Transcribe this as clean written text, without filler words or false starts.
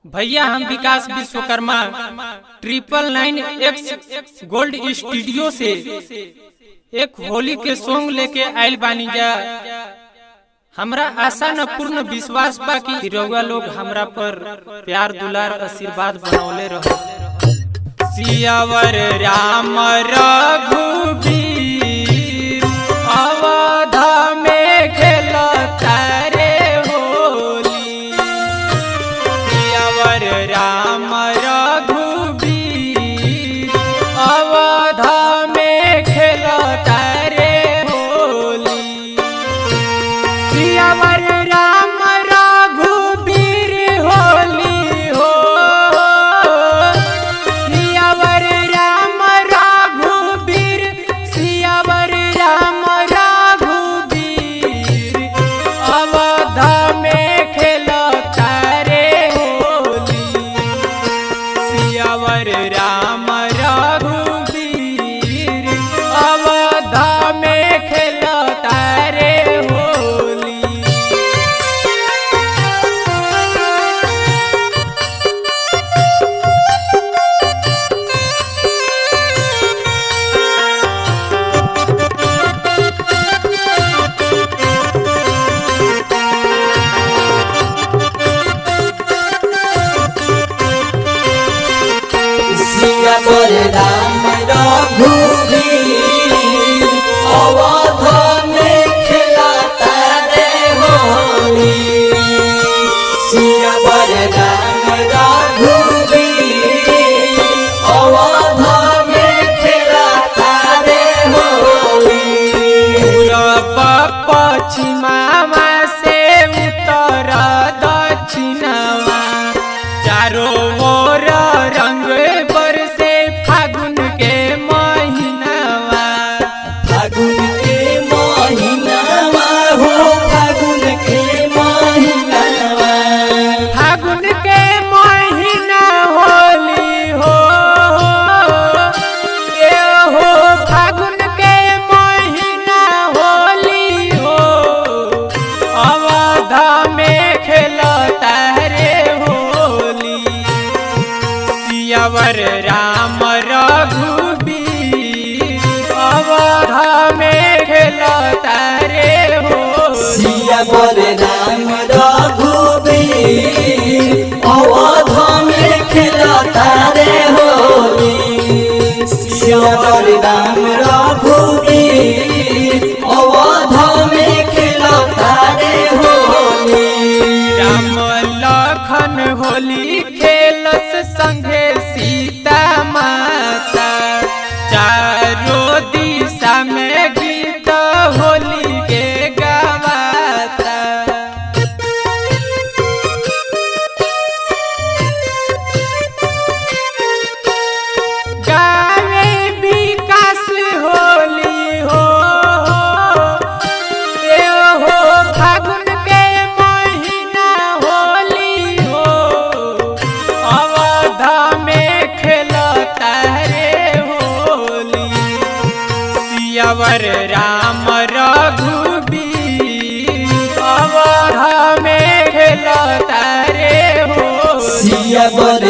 भैया हम विकास Vishwakarma 999X gold studio से एक होली के सॉन्ग लेके आयल बानी जा। हमरा आशा न पूर्ण विश्वास बा कि रउआ लोग हमरा पर प्यार दुलार आशीर्वाद बनौले रहो। सियावर राम रघुबीर अवध में खेलता रे होली। सियावर राम रघुबीर अवध में खेलता रे होली। सियावर राम रघुबीर होली हो। सियावर राम रघुबीर सियावर राम रघुबीर अवध में खेलता रे होली। सियावर राम रघुबीर अवध में खेलता रे होली। सियावर राम रघुबीर अवध में खेलता रे होली। सियावर राम रघुबीर अवध में खेलता रे होली। पूरब पश्चिमवा से उत्तर दक्षिणवा चारों ओर रंग बरसे फागुन के महीनावा। फागुन के महीनावा हो फागुन के महीनावा। फागुन के महीना होली हो। ए हो फागुन के महीना होली हो। अवध में खेलता रे होली। सियावर राम रघुबीर अवध में खेलता रे होली। सियावर राम रघुबीर अवध में खेलता रे होली। सियावर राम रघुबीर अवध में खेलता रे होली। राम लखन होली खेलस संगे सीता माता। चारों दिशा में गीत होली के गावाता। गावे विकास होली हो। ए हो फागुन के महीना होली हो। अवध में खेलता रे होली। सियावर राम रघुबीर अवध में खेलता रे होली। सियावर